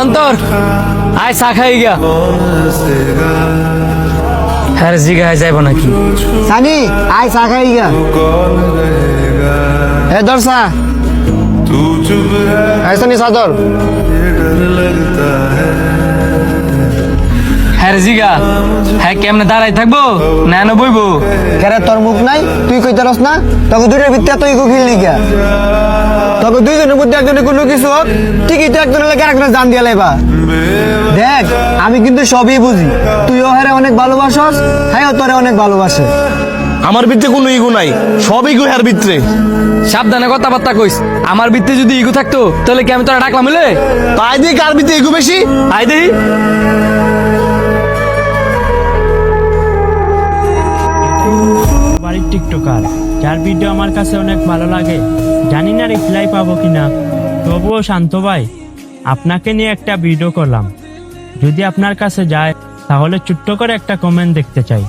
অন্তর আয় চা খাই গা। হ্যাঁ জিগা যাইব নাকি? সানি আয় চা খাই গা। এ দর্শা সানি সাদর। হ্যাঁ জিগা হ্যাঁ কেমনে দাঁড়াই থাকবো না না বইবো? কেরে তোর মুখ নাই, তুই কইতারস না? তোকে দুইটার ভিত্তি তুই খেললি গা। তোকে দুইজনের মধ্যে একজনের কোনো কিছু হোক ঠিকই তো একজনের লাগে আরেকজনের জান দিয়া লাইবা। দেখ আমি কিন্তু সবই বুঝি, তুইও হারে অনেক ভালোবাসস, হ্যাঁ তোরে অনেক ভালোবাসে। আমার ভিতরে কোনো ইগো নাই, সব ইগো হ্যার ভিতরে। সাবধানে কথাবার্তা কইস, আমার ভিত্তি যদি ইগো থাকতো তাহলে কি আমি তোরা ডাকলাম মিলে? তাই দিয়ে কার ভিতরে ইগো বেশি? আয় দেহি। বাড়ির টিকটকার যার ভিডিও আমার কাছে অনেক ভালো লাগে, জানি না রিপ্লাই পাবো কিনা, তবুও শান্ত ভাই আপনাকে নিয়ে একটা ভিডিও করলাম, যদি আপনার কাছে যায় তাহলে ছোট্ট করে একটা কমেন্ট দেখতে চাই।